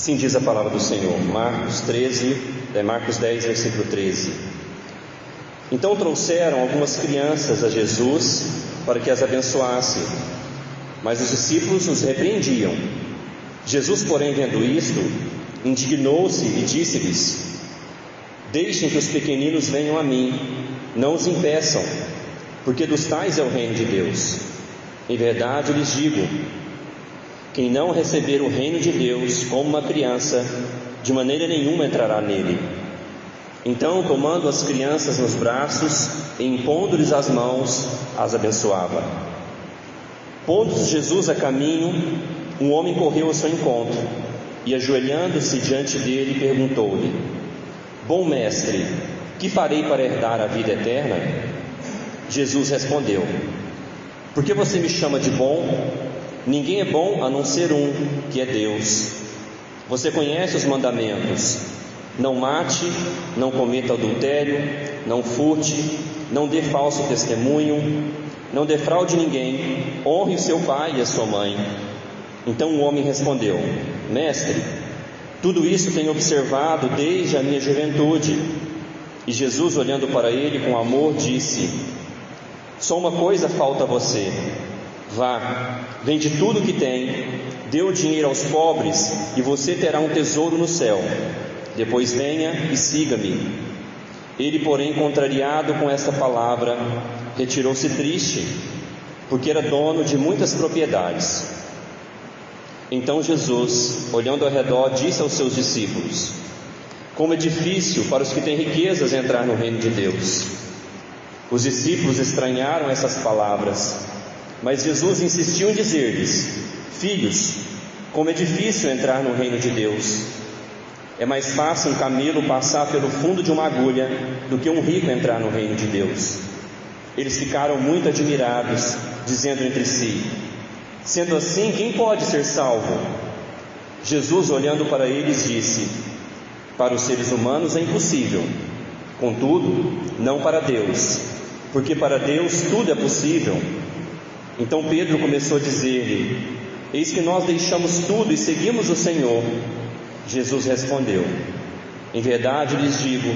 Assim diz a palavra do Senhor, Marcos 10, versículo 13. Então trouxeram algumas crianças a Jesus para que as abençoasse, mas os discípulos os repreendiam. Jesus, porém, vendo isto, indignou-se e disse-lhes: Deixem que os pequeninos venham a mim, não os impeçam, porque dos tais é o reino de Deus. Em verdade lhes digo, quem não receber o reino de Deus como uma criança, de maneira nenhuma entrará nele. Então, tomando as crianças nos braços e impondo-lhes as mãos, as abençoava. Pondo Jesus a caminho, um homem correu ao seu encontro e, ajoelhando-se diante dele, perguntou-lhe: Bom mestre, que farei para herdar a vida eterna? Jesus respondeu: Por que você me chama de bom? Ninguém é bom a não ser um, que é Deus. Você conhece os mandamentos: não mate, não cometa adultério, não furte, não dê falso testemunho, não defraude ninguém, honre o seu pai e a sua mãe. Então o homem respondeu: Mestre, tudo isso tenho observado desde a minha juventude. E Jesus, olhando para ele com amor, disse: Só uma coisa falta a você. Vá, vende tudo o que tem, dê o dinheiro aos pobres, e você terá um tesouro no céu. Depois venha e siga-me. Ele, porém, contrariado com essa palavra, retirou-se triste, porque era dono de muitas propriedades. Então Jesus, olhando ao redor, disse aos seus discípulos: Como é difícil para os que têm riquezas entrar no reino de Deus. Os discípulos estranharam essas palavras, mas Jesus insistiu em dizer-lhes: Filhos, como é difícil entrar no reino de Deus. É mais fácil um camelo passar pelo fundo de uma agulha do que um rico entrar no reino de Deus. Eles ficaram muito admirados, dizendo entre si: Sendo assim, quem pode ser salvo? Jesus, olhando para eles, disse: Para os seres humanos é impossível, contudo, não para Deus, porque para Deus tudo é possível. Então Pedro começou a dizer-lhe: Eis que nós deixamos tudo e seguimos o Senhor. Jesus respondeu: Em verdade lhes digo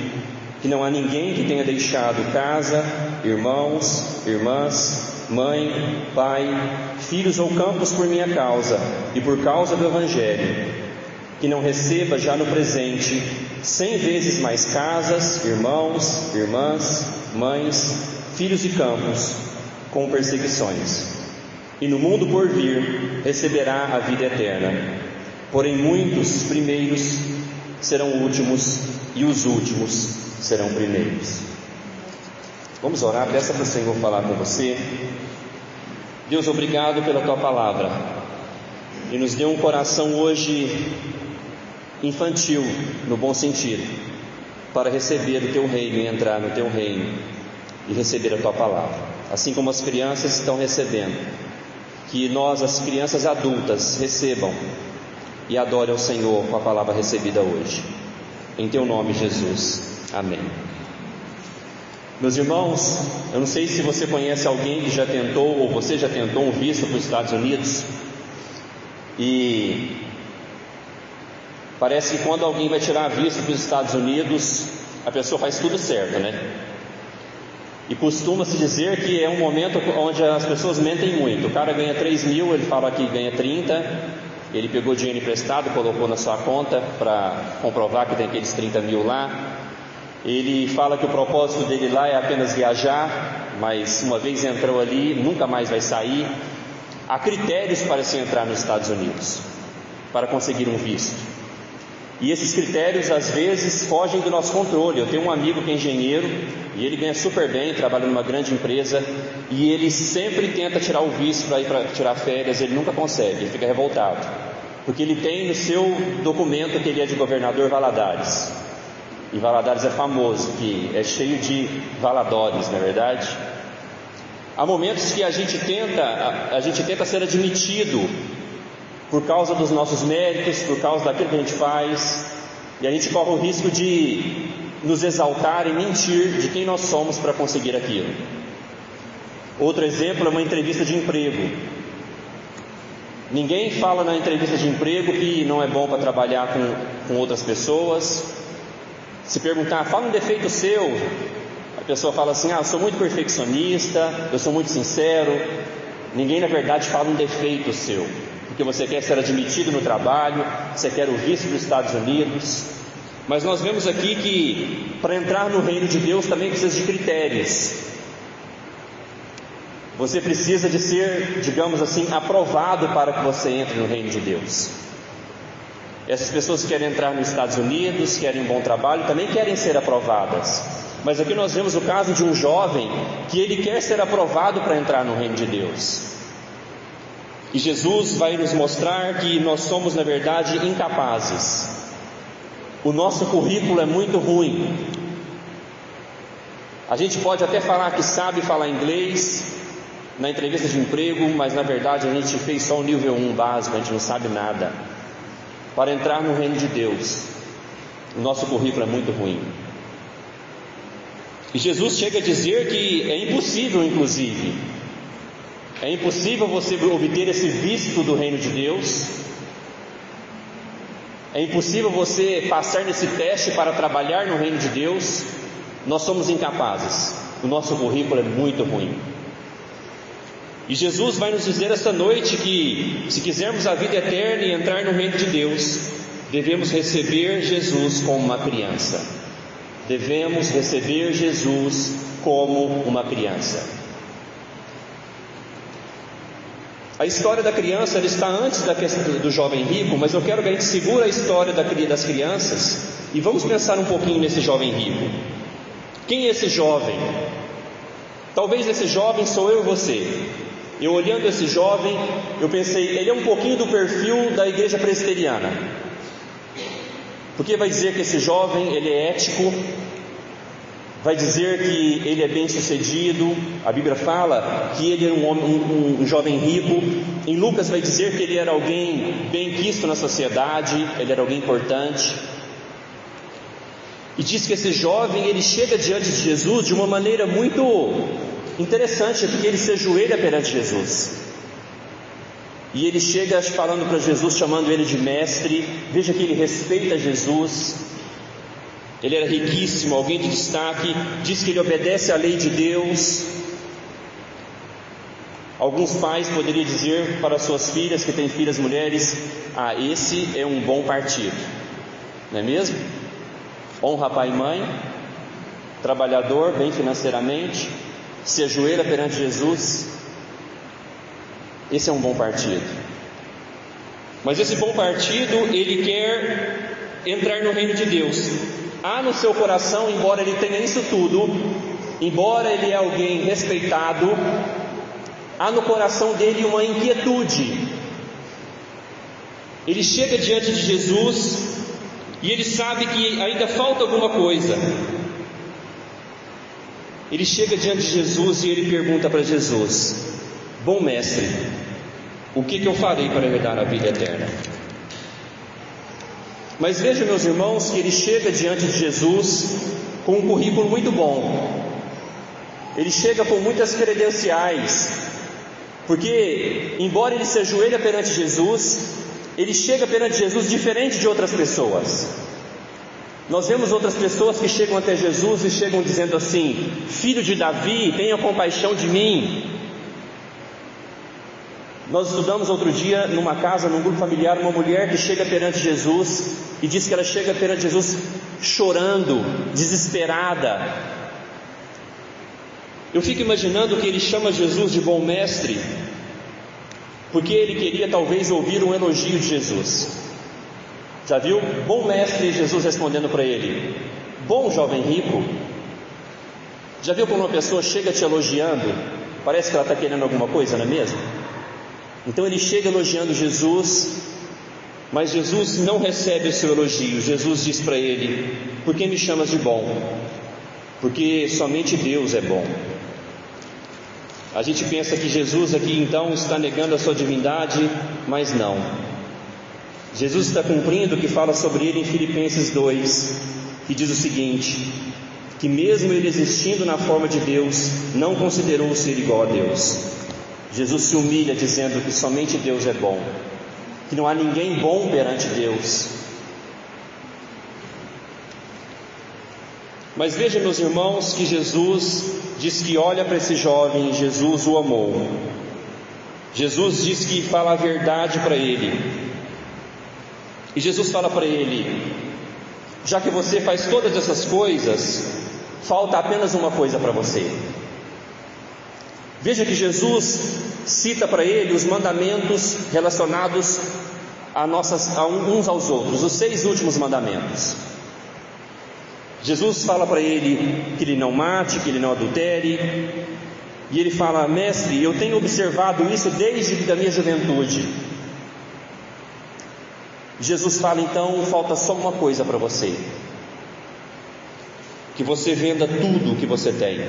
que não há ninguém que tenha deixado casa, irmãos, irmãs, mãe, pai, filhos ou campos por minha causa e por causa do Evangelho, que não receba já no presente 100 vezes mais casas, irmãos, irmãs, mães, filhos e campos, com perseguições. E no mundo por vir receberá a vida eterna. Porém muitos primeiros serão últimos, e os últimos serão primeiros. Vamos orar, peça para o Senhor falar com você. Deus, obrigado pela Tua palavra, e nos deu um coração hoje infantil, no bom sentido, para receber o Teu reino e entrar no Teu reino e receber a Tua palavra, assim como as crianças estão recebendo. Que nós, as crianças adultas, recebam e adorem ao Senhor com a palavra recebida hoje. Em Teu nome, Jesus. Amém. Meus irmãos, eu não sei se você conhece alguém que já tentou, ou você já tentou um visto para os Estados Unidos, e parece que quando alguém vai tirar visto para os Estados Unidos, a pessoa faz tudo certo, né? E costuma-se dizer que é um momento onde as pessoas mentem muito. O cara ganha 3 mil, ele fala que ganha 30, ele pegou dinheiro emprestado, colocou na sua conta para comprovar que tem aqueles 30 mil lá. Ele fala que o propósito dele lá é apenas viajar, mas uma vez entrou ali, nunca mais vai sair. Há critérios para se entrar nos Estados Unidos, para conseguir um visto. E esses critérios às vezes fogem do nosso controle. Eu tenho um amigo que é engenheiro e ele ganha super bem, trabalha numa grande empresa, e ele sempre tenta tirar o visto para ir para tirar férias. Ele nunca consegue, ele fica revoltado, porque ele tem no seu documento que ele é de Governador Valadares, e Valadares é famoso, que é cheio de valadores, não é verdade? Há momentos que a gente tenta ser admitido por causa dos nossos méritos, por causa daquilo que a gente faz, e a gente corre o risco de nos exaltar e mentir de quem nós somos para conseguir aquilo. Outro exemplo é uma entrevista de emprego. Ninguém fala na entrevista de emprego que não é bom para trabalhar com outras pessoas. Se perguntar, fala um defeito seu, a pessoa fala assim, eu sou muito perfeccionista, eu sou muito sincero. Ninguém na verdade fala um defeito seu, porque você quer ser admitido no trabalho, você quer o visto dos Estados Unidos. Mas nós vemos aqui que para entrar no reino de Deus também precisa de critérios. Você precisa de ser, digamos assim, aprovado para que você entre no reino de Deus. Essas pessoas que querem entrar nos Estados Unidos, querem um bom trabalho, também querem ser aprovadas. Mas aqui nós vemos o caso de um jovem que ele quer ser aprovado para entrar no reino de Deus. E Jesus vai nos mostrar que nós somos, na verdade, incapazes. O nosso currículo é muito ruim. A gente pode até falar que sabe falar inglês na entrevista de emprego, mas na verdade a gente fez só o nível 1 básico, a gente não sabe nada. Para entrar no reino de Deus, o nosso currículo é muito ruim. E Jesus chega a dizer que é impossível, inclusive, é impossível você obter esse visto do reino de Deus. É impossível você passar nesse teste para trabalhar no reino de Deus. Nós somos incapazes. O nosso currículo é muito ruim. E Jesus vai nos dizer esta noite que, se quisermos a vida eterna e entrar no reino de Deus, devemos receber Jesus como uma criança. Devemos receber Jesus como uma criança. A história da criança ela está antes da questão do jovem rico, mas eu quero que a gente segure a história das crianças e vamos pensar um pouquinho nesse jovem rico. Quem é esse jovem? Talvez esse jovem sou eu e você. Eu olhando esse jovem, eu pensei, ele é um pouquinho do perfil da igreja presbiteriana. Porque vai dizer que esse jovem, ele é ético, vai dizer que ele é bem sucedido. A Bíblia fala que ele era um jovem rico. Em Lucas vai dizer que ele era alguém bem quisto na sociedade, ele era alguém importante. E diz que esse jovem, ele chega diante de Jesus de uma maneira muito interessante, porque ele se ajoelha perante Jesus. E ele chega falando para Jesus, chamando ele de mestre. Veja que ele respeita Jesus. Ele era riquíssimo, alguém de destaque. Diz que ele obedece à lei de Deus. Alguns pais poderiam dizer para suas filhas, que têm filhas mulheres, esse é um bom partido. Não é mesmo? Honra pai e mãe, trabalhador, bem financeiramente, se ajoelha perante Jesus. Esse é um bom partido. Mas esse bom partido, ele quer entrar no reino de Deus. Há no seu coração, embora ele tenha isso tudo, embora ele é alguém respeitado, há no coração dele uma inquietude. Ele chega diante de Jesus e ele sabe que ainda falta alguma coisa. Ele chega diante de Jesus e ele pergunta para Jesus: bom mestre, o que eu farei para herdar a vida eterna? Mas veja, meus irmãos, que ele chega diante de Jesus com um currículo muito bom. Ele chega com muitas credenciais, porque embora ele se ajoelhe perante Jesus, ele chega perante Jesus diferente de outras pessoas. Nós vemos outras pessoas que chegam até Jesus e chegam dizendo assim: filho de Davi, tenha compaixão de mim. Nós estudamos outro dia numa casa, num grupo familiar, uma mulher que chega perante Jesus e diz que ela chega perante Jesus chorando, desesperada. Eu fico imaginando que ele chama Jesus de bom mestre, porque ele queria talvez ouvir um elogio de Jesus. Já viu? Bom mestre, Jesus respondendo para ele: bom jovem rico. Já viu quando uma pessoa chega te elogiando, parece que ela está querendo alguma coisa, não é mesmo? Então ele chega elogiando Jesus, mas Jesus não recebe o seu elogio. Jesus diz para ele: por que me chamas de bom? Porque somente Deus é bom. A gente pensa que Jesus aqui então está negando a sua divindade, mas não. Jesus está cumprindo o que fala sobre ele em Filipenses 2, que diz o seguinte: que mesmo ele existindo na forma de Deus, não considerou ser igual a Deus. Jesus se humilha dizendo que somente Deus é bom, que não há ninguém bom perante Deus. Mas veja, meus irmãos, que Jesus diz que olha para esse jovem e Jesus o amou. Jesus diz que fala a verdade para ele. E Jesus fala para ele: já que você faz todas essas coisas, falta apenas uma coisa para você. Veja que Jesus cita para ele os mandamentos relacionados uns aos outros, os 6 últimos mandamentos. Jesus fala para ele que ele não mate, que ele não adultere, e ele fala: mestre, eu tenho observado isso desde a minha juventude. Jesus fala: então falta só uma coisa para você, que você venda tudo o que você tem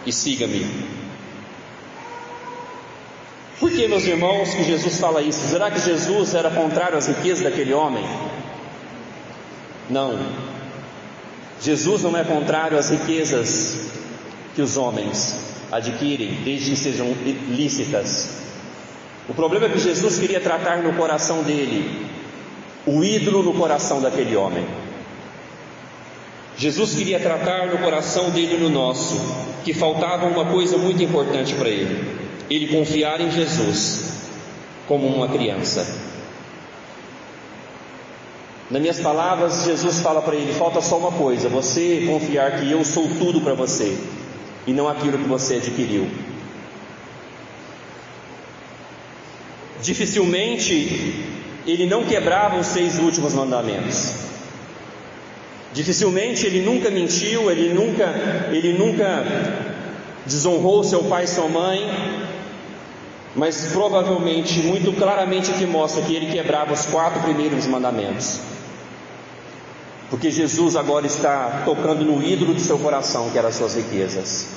e siga-me. Por que, meus irmãos, que Jesus fala isso? Será que Jesus era contrário às riquezas daquele homem? Não. Jesus não é contrário às riquezas que os homens adquirem, desde que sejam lícitas. O problema é que Jesus queria tratar no coração dele o ídolo no coração daquele homem. Jesus queria tratar no coração dele e no nosso, que faltava uma coisa muito importante para ele confiar em Jesus como uma criança. Nas minhas palavras, Jesus fala para ele: falta só uma coisa, você confiar que eu sou tudo para você e não aquilo que você adquiriu. Dificilmente ele não quebrava os 6 últimos mandamentos. Dificilmente ele nunca mentiu, ele nunca desonrou seu pai e sua mãe, mas provavelmente, muito claramente aqui mostra que ele quebrava os 4 primeiros mandamentos, porque Jesus agora está tocando no ídolo do seu coração, que eram as suas riquezas.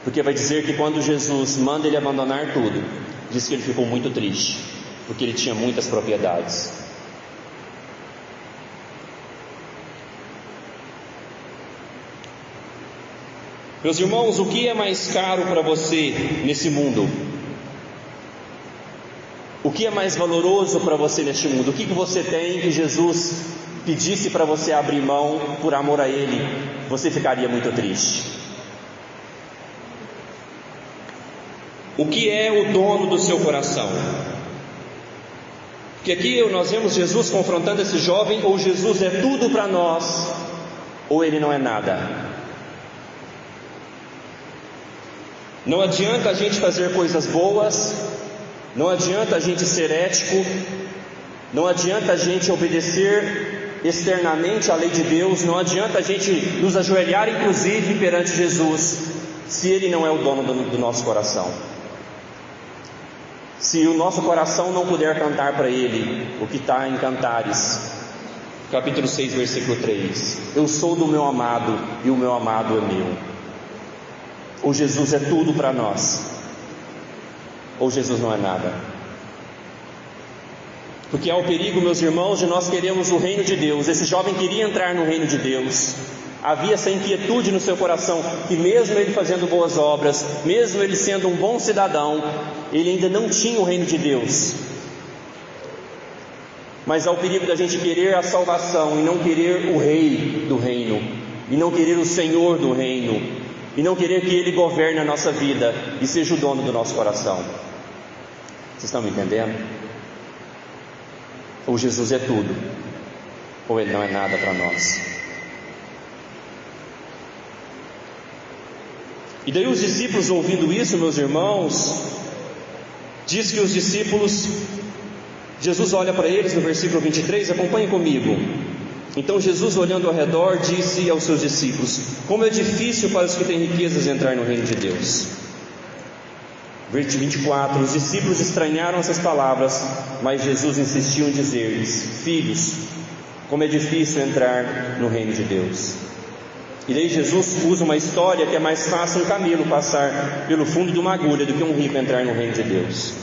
Porque vai dizer que quando Jesus manda ele abandonar tudo, diz que ele ficou muito triste, porque ele tinha muitas propriedades. Meus irmãos, o que é mais caro para você nesse mundo? O que é mais valoroso para você neste mundo? O que você tem que Jesus pedisse para você abrir mão por amor a Ele? Você ficaria muito triste. O que é o dono do seu coração? Porque aqui nós vemos Jesus confrontando esse jovem: ou Jesus é tudo para nós, ou Ele não é nada. Não adianta a gente fazer coisas boas, não adianta a gente ser ético, não adianta a gente obedecer externamente à lei de Deus, não adianta a gente nos ajoelhar inclusive perante Jesus, se Ele não é o dono do nosso coração. Se o nosso coração não puder cantar para Ele o que está em Cantares, capítulo 6, versículo 3: eu sou do meu amado e o meu amado é meu. Ou Jesus é tudo para nós, ou Jesus não é nada. Porque há o perigo, meus irmãos, de nós queremos o reino de Deus. Esse jovem queria entrar no reino de Deus. Havia essa inquietude no seu coração, que mesmo ele fazendo boas obras, mesmo ele sendo um bom cidadão, ele ainda não tinha o reino de Deus. Mas há o perigo da gente querer a salvação e não querer o rei do reino, e não querer o Senhor do reino, e não querer que Ele governe a nossa vida e seja o dono do nosso coração. Vocês estão me entendendo? Ou Jesus é tudo, ou Ele não é nada para nós. E daí os discípulos, ouvindo isso, meus irmãos, diz que os discípulos, Jesus olha para eles no versículo 23, acompanhe comigo. Então Jesus, olhando ao redor, disse aos seus discípulos: como é difícil para os que têm riquezas entrar no reino de Deus. Versículo 24: os discípulos estranharam essas palavras, mas Jesus insistiu em dizer-lhes: filhos, como é difícil entrar no reino de Deus. E daí Jesus usa uma história que é mais fácil um camelo passar pelo fundo de uma agulha do que um rico entrar no reino de Deus.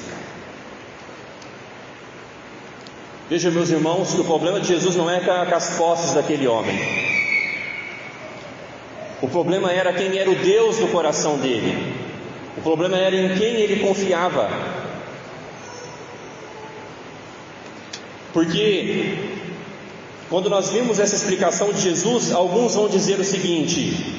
Veja, meus irmãos, que o problema de Jesus não é com as posses daquele homem. O problema era quem era o Deus do coração dele. O problema era em quem ele confiava. Porque quando nós vimos essa explicação de Jesus, alguns vão dizer o seguinte,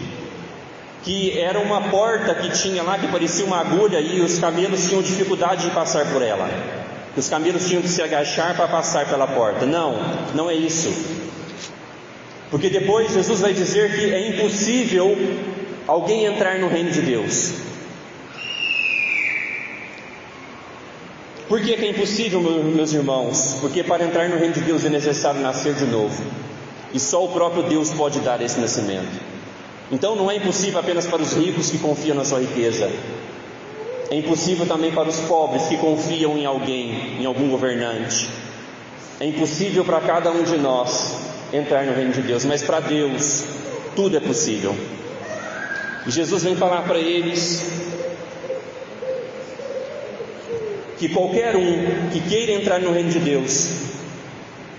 que era uma porta que tinha lá, que parecia uma agulha, e os camelos tinham dificuldade de passar por ela, que os camelos tinham que se agachar para passar pela porta. Não é isso. Porque depois Jesus vai dizer que é impossível alguém entrar no reino de Deus. Por que é impossível, meus irmãos? Porque para entrar no reino de Deus é necessário nascer de novo, e só o próprio Deus pode dar esse nascimento. Então não é impossível apenas para os ricos que confiam na sua riqueza, é impossível também para os pobres que confiam em alguém, em algum governante. É impossível para cada um de nós entrar no reino de Deus, mas para Deus tudo é possível. E Jesus vem falar para eles que qualquer um que queira entrar no reino de Deus,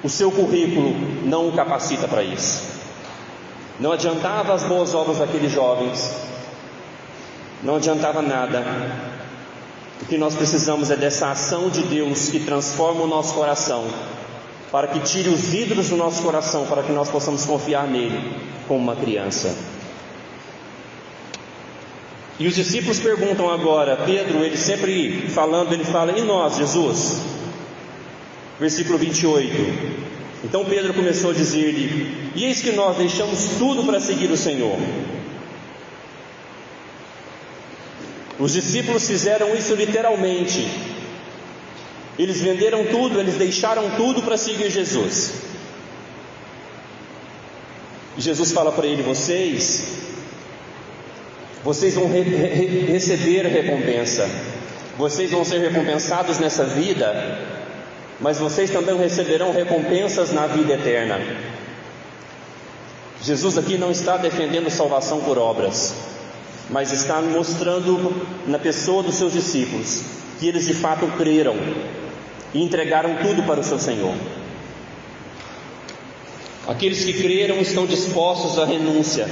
o seu currículo não o capacita para isso. Não adiantava as boas obras daqueles jovens, não adiantava nada. O que nós precisamos é dessa ação de Deus que transforma o nosso coração, para que tire os vidros do nosso coração, para que nós possamos confiar nele como uma criança. E os discípulos perguntam agora, Pedro, ele sempre falando, ele fala, e nós, Jesus? Versículo 28. Então Pedro começou a dizer-lhe, e eis que nós deixamos tudo para seguir o Senhor. Os discípulos fizeram isso literalmente. Eles venderam tudo, eles deixaram tudo para seguir Jesus. E Jesus fala para ele, vocês vão receber recompensa, vocês vão ser recompensados nessa vida, mas vocês também receberão recompensas na vida eterna. Jesus aqui não está defendendo salvação por obras, mas está mostrando na pessoa dos seus discípulos que eles de fato creram e entregaram tudo para o seu Senhor. Aqueles que creram estão dispostos à renúncia.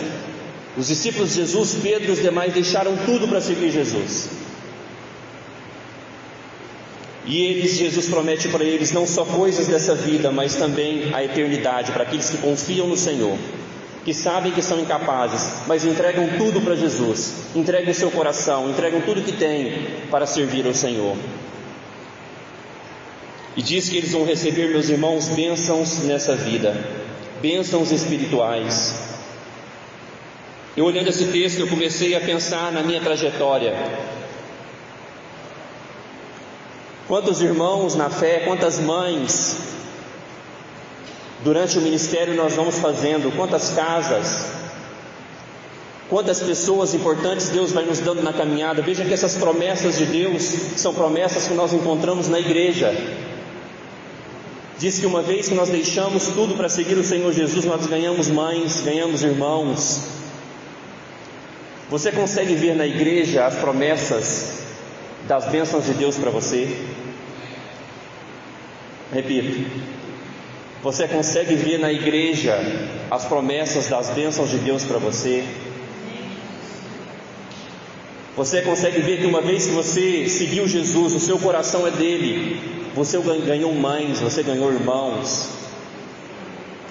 Os discípulos de Jesus, Pedro e os demais deixaram tudo para seguir Jesus. E Jesus promete para eles não só coisas dessa vida, mas também a eternidade, para aqueles que confiam no Senhor, que sabem que são incapazes, mas entregam tudo para Jesus, entregam o seu coração, entregam tudo que têm para servir ao Senhor. E diz que eles vão receber, meus irmãos, bênçãos nessa vida, bênçãos espirituais. Eu olhando esse texto, eu comecei a pensar na minha trajetória. Quantos irmãos na fé, quantas mães, durante o ministério nós vamos fazendo, quantas casas, quantas pessoas importantes Deus vai nos dando na caminhada. Veja que essas promessas de Deus são promessas que nós encontramos na igreja. Diz que uma vez que nós deixamos tudo para seguir o Senhor Jesus, nós ganhamos mães, ganhamos irmãos. Você consegue ver na igreja as promessas das bênçãos de Deus para você? Repito, você consegue ver na igreja as promessas das bênçãos de Deus para você? Você consegue ver que uma vez que você seguiu Jesus, o seu coração é dele, você ganhou mães, você ganhou irmãos.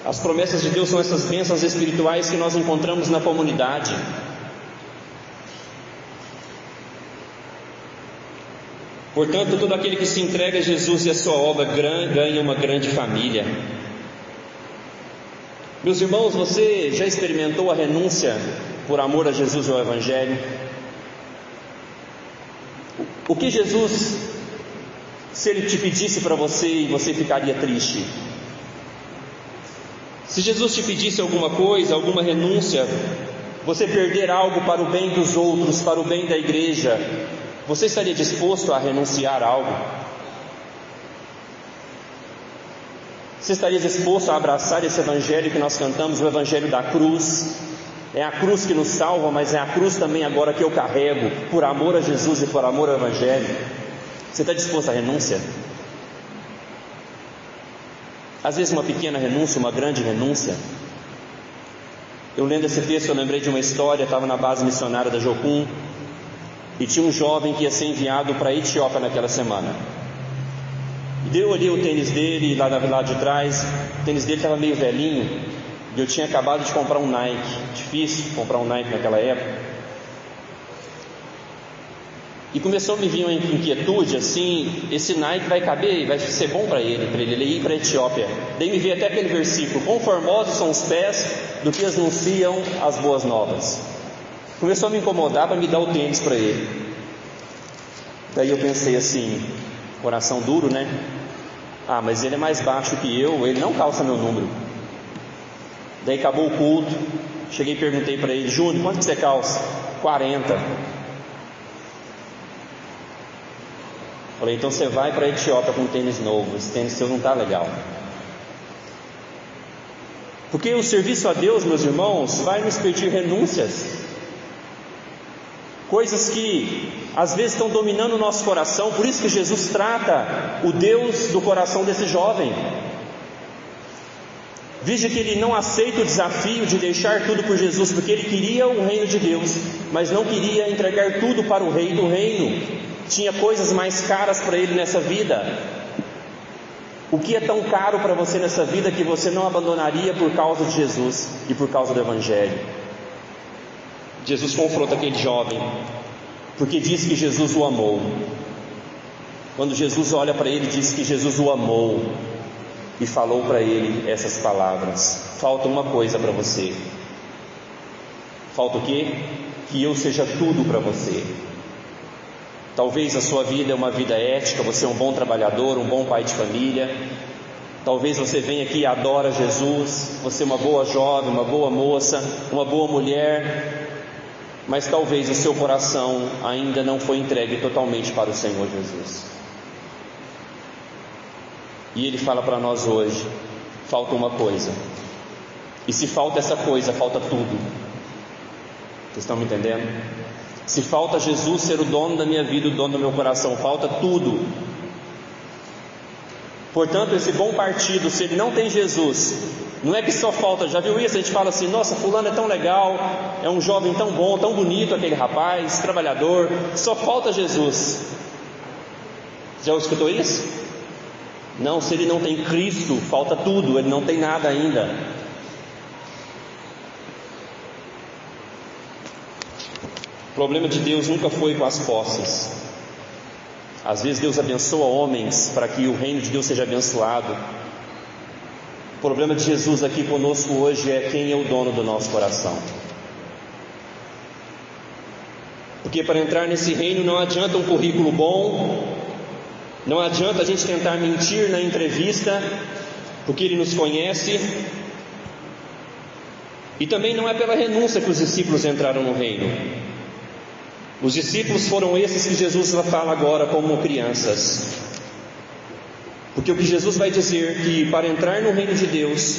As promessas de Deus são essas bênçãos espirituais que nós encontramos na comunidade. Portanto, todo aquele que se entrega a Jesus e a sua obra ganha uma grande família. Meus irmãos, você já experimentou a renúncia por amor a Jesus e ao Evangelho? O que Jesus, se Ele te pedisse para você e você ficaria triste? Se Jesus te pedisse alguma coisa, alguma renúncia, você perder algo para o bem dos outros, para o bem da igreja, você estaria disposto a renunciar a algo? Você estaria disposto a abraçar esse evangelho que nós cantamos, o evangelho da cruz? É a cruz que nos salva, mas é a cruz também agora que eu carrego, por amor a Jesus e por amor ao evangelho. Você está disposto à renúncia? Às vezes uma pequena renúncia, uma grande renúncia. Eu lendo esse texto, eu lembrei de uma história. Eu estava na base missionária da Jocum, e tinha um jovem que ia ser enviado para a Etiópia naquela semana. E daí eu olhei o tênis dele lá de trás, o tênis dele estava meio velhinho, e eu tinha acabado de comprar um Nike. Difícil comprar um Nike naquela época. E começou a me vir uma inquietude assim: esse Nike vai caber, vai ser bom para ele ir para a Etiópia. Daí me veio até aquele versículo: conformosos são os pés do que anunciam as boas novas. Começou a me incomodar para me dar o tênis para ele. Daí eu pensei assim, coração duro, né? Ah, mas ele é mais baixo que eu, ele não calça meu número. Daí acabou o culto, cheguei e perguntei para ele: Júnior, quanto que você calça? 40. Falei: então você vai para a Etiópia com um tênis novo, esse tênis seu não está legal. Porque o serviço a Deus, meus irmãos, vai nos pedir renúncias, coisas que às vezes estão dominando o nosso coração. Por isso que Jesus trata o Deus do coração desse jovem. Veja que ele não aceita o desafio de deixar tudo por Jesus, porque ele queria o reino de Deus, mas não queria entregar tudo para o rei do reino. Tinha coisas mais caras para ele nessa vida. O que é tão caro para você nessa vida que você não abandonaria por causa de Jesus e por causa do Evangelho? Jesus confronta aquele jovem, porque diz que Jesus o amou. Quando Jesus olha para ele, diz que Jesus o amou e falou para ele essas palavras: falta uma coisa para você. Falta o quê? Que eu seja tudo para você. Talvez a sua vida é uma vida ética, você é um bom trabalhador, um bom pai de família. Talvez você venha aqui e adora Jesus, você é uma boa jovem, uma boa moça, uma boa mulher, mas talvez o seu coração ainda não foi entregue totalmente para o Senhor Jesus. E Ele fala para nós hoje: falta uma coisa. E se falta essa coisa, falta tudo. Vocês estão me entendendo? Se falta Jesus ser o dono da minha vida, o dono do meu coração, falta tudo. Portanto, esse bom partido, se ele não tem Jesus, não é que só falta. Já viu isso? A gente fala assim: nossa, fulano é tão legal, é um jovem tão bom, tão bonito aquele rapaz, trabalhador, só falta Jesus. Já escutou isso? Não, se ele não tem Cristo, falta tudo, ele não tem nada ainda. O problema de Deus nunca foi com as posses. Às vezes Deus abençoa homens para que o reino de Deus seja abençoado. O problema de Jesus aqui conosco hoje é quem é o dono do nosso coração. Porque para entrar nesse reino não adianta um currículo bom, não adianta a gente tentar mentir na entrevista, porque Ele nos conhece. E também não é pela renúncia que os discípulos entraram no reino. Os discípulos foram esses que Jesus fala agora como crianças. Porque o que Jesus vai dizer que para entrar no reino de Deus,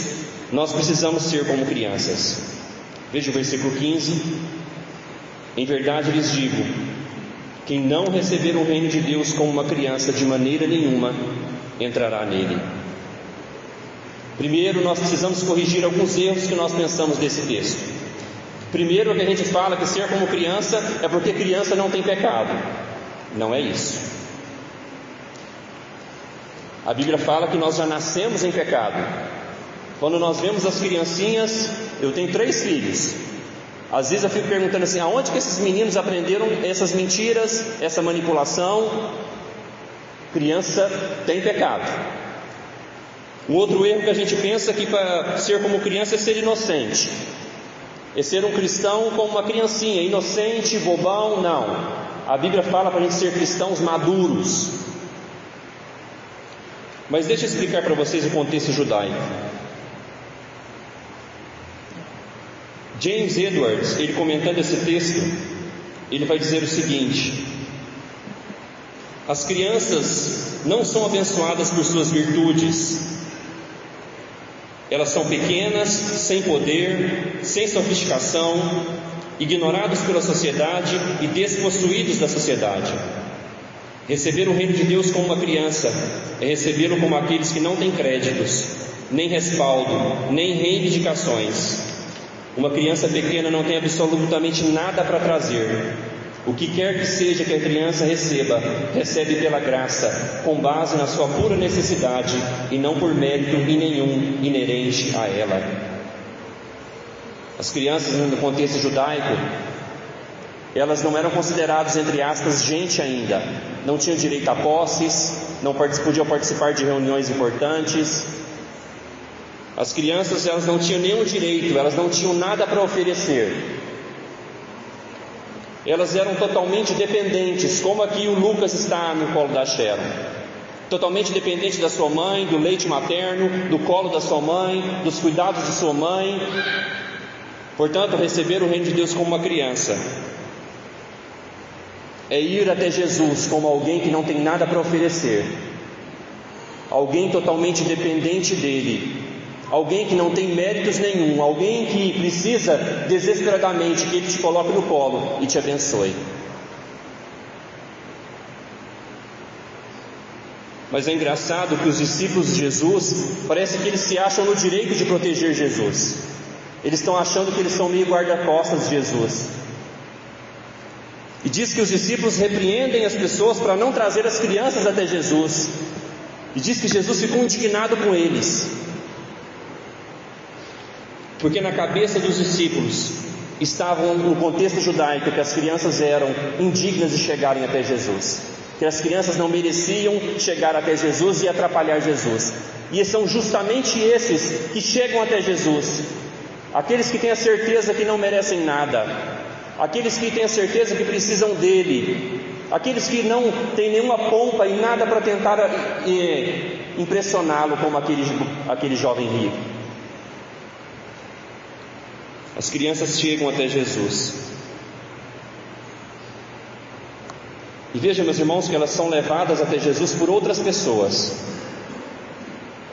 nós precisamos ser como crianças. Veja o versículo 15: em verdade lhes digo, quem não receber o reino de Deus como uma criança, de maneira nenhuma entrará nele. Primeiro, nós precisamos corrigir alguns erros que nós pensamos desse texto. Primeiro, que a gente fala que ser como criança é porque criança não tem pecado. Não é isso. A Bíblia fala que nós já nascemos em pecado. Quando nós vemos as criancinhas, eu tenho 3 filhos. Às vezes eu fico perguntando assim: aonde que esses meninos aprenderam essas mentiras, essa manipulação? Criança tem pecado. Um outro erro que a gente pensa que para ser como criança é ser inocente, é ser um cristão como uma criancinha, inocente, bobão. Não, a Bíblia fala para a gente ser cristãos maduros. Mas deixa eu explicar para vocês o contexto judaico. James Edwards, ele comentando esse texto, ele vai dizer o seguinte: as crianças não são abençoadas por suas virtudes. Elas são pequenas, sem poder, sem sofisticação, ignorados pela sociedade e despossuídos da sociedade. Receber o reino de Deus como uma criança é recebê-lo como aqueles que não têm créditos, nem respaldo, nem reivindicações. Uma criança pequena não tem absolutamente nada para trazer. O que quer que seja que a criança receba, recebe pela graça, com base na sua pura necessidade e não por mérito nenhum inerente a ela. As crianças, no contexto judaico, elas não eram consideradas, entre aspas, gente ainda. Não tinham direito a posses, não podiam participar de reuniões importantes. As crianças, elas não tinham nenhum direito, elas não tinham nada para oferecer. Elas eram totalmente dependentes, como aqui o Lucas está no colo da Sharon. Totalmente dependente da sua mãe, do leite materno, do colo da sua mãe, dos cuidados de sua mãe. Portanto, receber o reino de Deus como uma criança é ir até Jesus como alguém que não tem nada para oferecer, alguém totalmente dependente dele, alguém que não tem méritos nenhum, alguém que precisa desesperadamente que ele te coloque no colo e te abençoe. Mas é engraçado que os discípulos de Jesus, parece que eles se acham no direito de proteger Jesus. Eles estão achando que eles são meio guarda-costas de Jesus. E diz que os discípulos repreendem as pessoas para não trazer as crianças até Jesus. E diz que Jesus ficou indignado com eles, porque na cabeça dos discípulos estavam no contexto judaico que as crianças eram indignas de chegarem até Jesus, que as crianças não mereciam chegar até Jesus e atrapalhar Jesus. E são justamente esses que chegam até Jesus, aqueles que têm a certeza que não merecem nada, aqueles que têm a certeza que precisam dele, aqueles que não têm nenhuma pompa e nada para tentar impressioná-lo, como aquele jovem rico. As crianças chegam até Jesus. E veja, meus irmãos, que elas são levadas até Jesus por outras pessoas.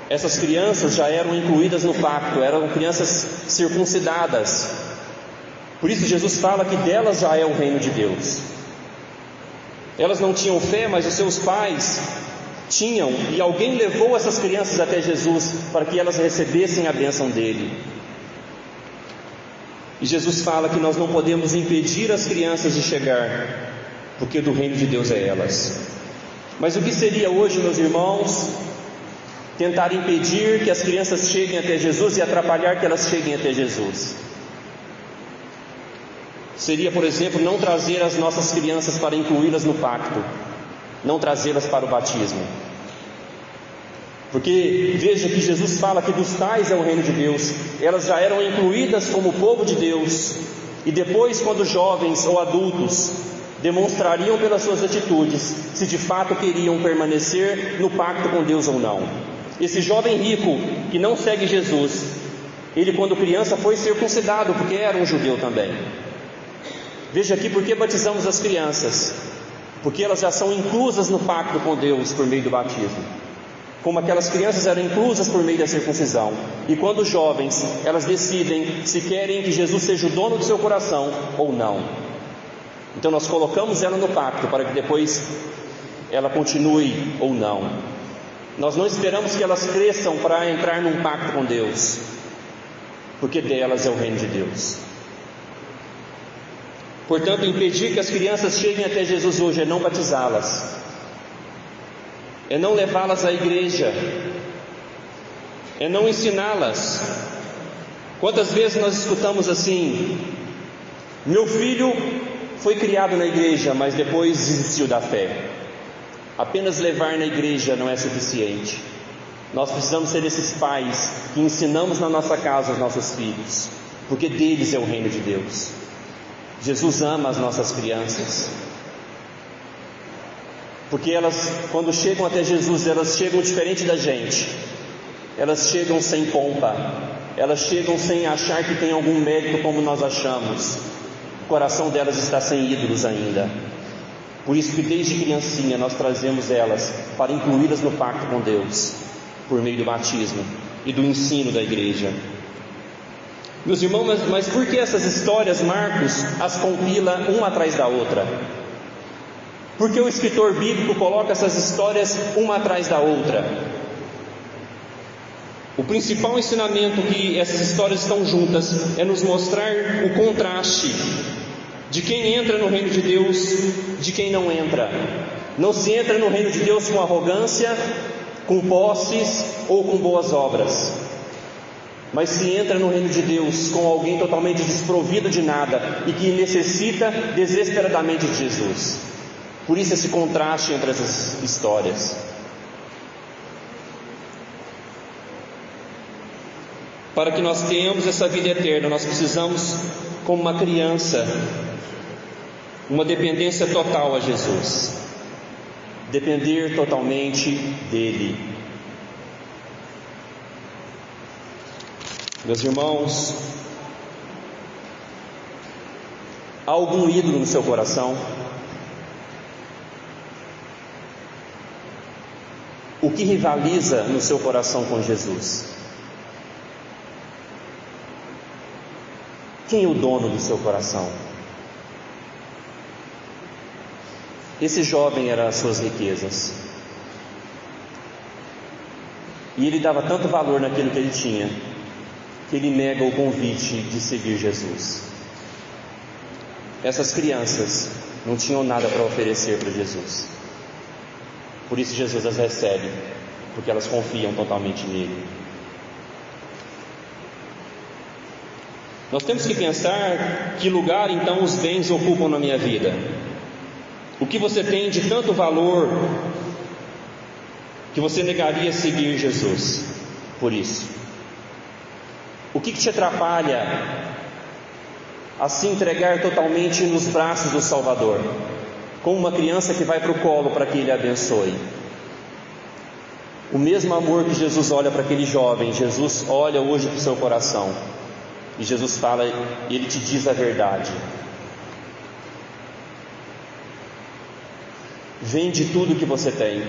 Essas crianças já eram incluídas no pacto, eram crianças circuncidadas. Por isso Jesus fala que delas já é o reino de Deus. Elas não tinham fé, mas os seus pais tinham, e alguém levou essas crianças até Jesus para que elas recebessem a bênção dele. E Jesus fala que nós não podemos impedir as crianças de chegar, porque do reino de Deus é elas. Mas o que seria hoje, meus irmãos, tentar impedir que as crianças cheguem até Jesus e atrapalhar que elas cheguem até Jesus? Seria, por exemplo, não trazer as nossas crianças para incluí-las no pacto, não trazê-las para o batismo. Porque veja que Jesus fala que dos tais é o reino de Deus. Elas já eram incluídas como povo de Deus, e depois, quando jovens ou adultos, demonstrariam pelas suas atitudes se de fato queriam permanecer no pacto com Deus ou não. Esse jovem rico que não segue Jesus, ele quando criança foi circuncidado, porque era um judeu também. Veja aqui por que batizamos as crianças, porque elas já são inclusas no pacto com Deus por meio do batismo, como aquelas crianças eram inclusas por meio da circuncisão. E quando jovens, elas decidem se querem que Jesus seja o dono do seu coração ou não. Então nós colocamos ela no pacto para que depois ela continue ou não. Nós não esperamos que elas cresçam para entrar num pacto com Deus, porque delas é o reino de Deus. Portanto, impedir que as crianças cheguem até Jesus hoje é não batizá-las, é não levá-las à igreja, é não ensiná-las. Quantas vezes nós escutamos assim: meu filho foi criado na igreja, mas depois desistiu da fé. Apenas levar na igreja não é suficiente. Nós precisamos ser esses pais que ensinamos na nossa casa aos nossos filhos, porque deles é o reino de Deus. Jesus ama as nossas crianças, porque elas, quando chegam até Jesus, elas chegam diferente da gente. Elas chegam sem pompa, elas chegam sem achar que tem algum mérito como nós achamos. O coração delas está sem ídolos ainda. Por isso que desde criancinha nós trazemos elas para incluí-las no pacto com Deus, por meio do batismo e do ensino da igreja. Meus irmãos, mas por que essas histórias Marcos as compila uma atrás da outra? Por que o escritor bíblico coloca essas histórias uma atrás da outra? O principal ensinamento que essas histórias estão juntas é nos mostrar o contraste de quem entra no reino de Deus, de quem não entra. Não se entra no reino de Deus com arrogância, com posses ou com boas obras, mas se entra no reino de Deus com alguém totalmente desprovido de nada e que necessita desesperadamente de Jesus. Por isso esse contraste entre essas histórias. Para que nós tenhamos essa vida eterna, nós precisamos, como uma criança, uma dependência total a Jesus, depender totalmente dele. Meus irmãos, há algum ídolo no seu coração? O que rivaliza no seu coração com Jesus? Quem é o dono do seu coração? Esse jovem era as suas riquezas, e ele dava tanto valor naquilo que ele tinha, que ele nega o convite de seguir Jesus. Essas crianças não tinham nada para oferecer para Jesus, por isso Jesus as recebe, porque elas confiam totalmente nele. Nós temos que pensar que lugar então os bens ocupam na minha vida. O que você tem de tanto valor que você negaria seguir Jesus por isso? O que te atrapalha a se entregar totalmente nos braços do Salvador, como uma criança que vai para o colo para que Ele abençoe? O mesmo amor que Jesus olha para aquele jovem, Jesus olha hoje para o seu coração, e Jesus fala, Ele te diz a verdade: vende tudo que você tem,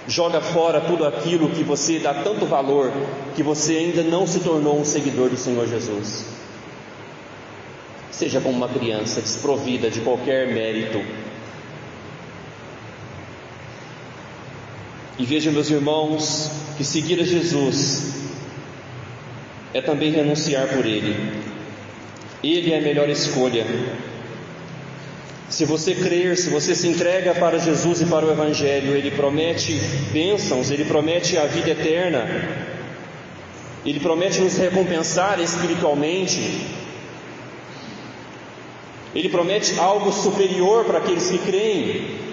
joga fora tudo aquilo que você dá tanto valor, que você ainda não se tornou um seguidor do Senhor Jesus. Seja como uma criança desprovida de qualquer mérito. E veja, meus irmãos, que seguir a Jesus é também renunciar por Ele. Ele é a melhor escolha. Se você crer, se você se entrega para Jesus e para o Evangelho, Ele promete bênçãos, Ele promete a vida eterna, Ele promete nos recompensar espiritualmente, Ele promete algo superior para aqueles que creem.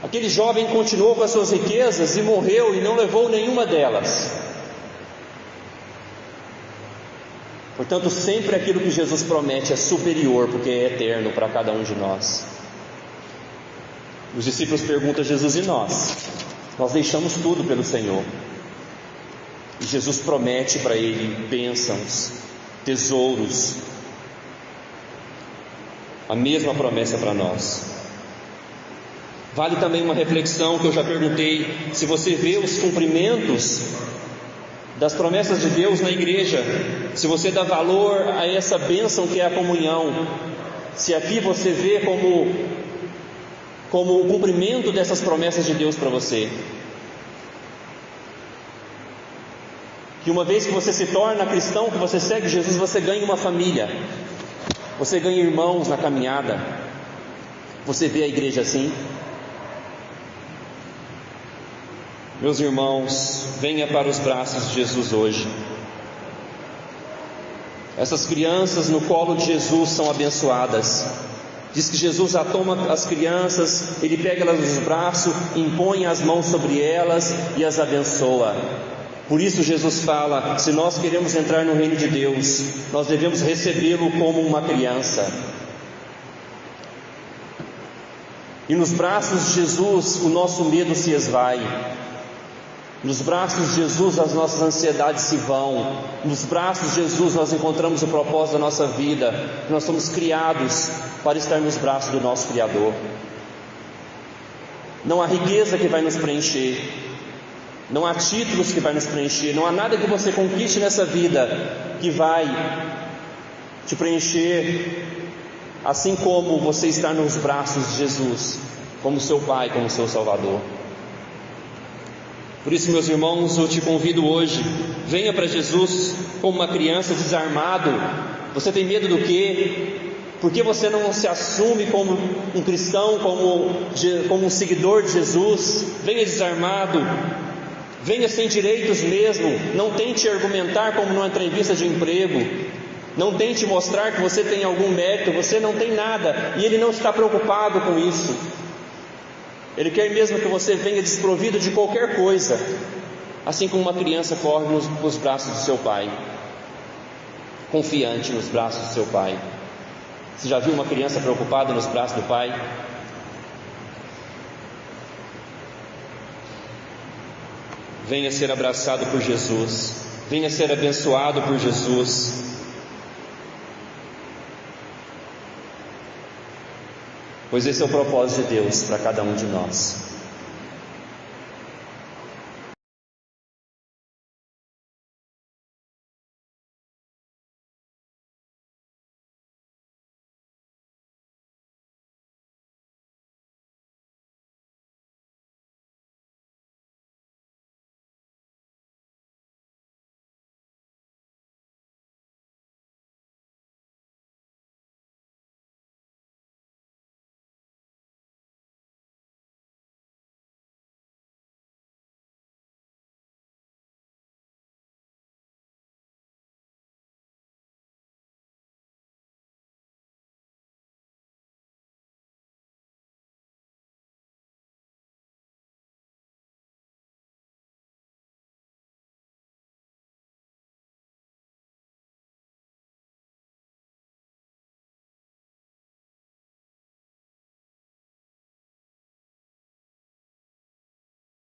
Aquele jovem continuou com as suas riquezas e morreu e não levou nenhuma delas. Portanto, sempre aquilo que Jesus promete é superior, porque é eterno para cada um de nós. Os discípulos perguntam a Jesus: e nós? Nós deixamos tudo pelo Senhor. E Jesus promete para ele bênçãos, tesouros. A mesma promessa para nós. Vale também uma reflexão que eu já perguntei: se você vê os cumprimentos das promessas de Deus na igreja, se você dá valor a essa bênção que é a comunhão, se aqui você vê como o cumprimento dessas promessas de Deus para você, que uma vez que você se torna cristão, que você segue Jesus, você ganha uma família, você ganha irmãos na caminhada. Você vê a igreja assim? Meus irmãos, venha para os braços de Jesus hoje. Essas crianças no colo de Jesus são abençoadas. Diz que Jesus toma as crianças, Ele pega elas nos braços, impõe as mãos sobre elas e as abençoa. Por isso Jesus fala: se nós queremos entrar no reino de Deus, nós devemos recebê-lo como uma criança. E nos braços de Jesus o nosso medo se esvai. Nos braços de Jesus as nossas ansiedades se vão. Nos braços de Jesus nós encontramos o propósito da nossa vida. Nós somos criados para estar nos braços do nosso Criador. Não há riqueza que vai nos preencher, não há títulos que vai nos preencher, não há nada que você conquiste nessa vida que vai te preencher, assim como você estar nos braços de Jesus, como seu Pai, como seu Salvador. Por isso, meus irmãos, eu te convido hoje: venha para Jesus como uma criança desarmado. Você tem medo do quê? Por que você não se assume como um cristão, como um seguidor de Jesus? Venha desarmado, venha sem direitos mesmo. Não tente argumentar como numa entrevista de emprego. Não tente mostrar que você tem algum mérito. Você não tem nada, e Ele não está preocupado com isso. Ele quer mesmo que você venha desprovido de qualquer coisa, assim como uma criança corre nos braços do seu pai, confiante nos braços do seu pai. Você já viu uma criança preocupada nos braços do pai? Venha ser abraçado por Jesus, venha ser abençoado por Jesus. Pois esse é o propósito de Deus para cada um de nós.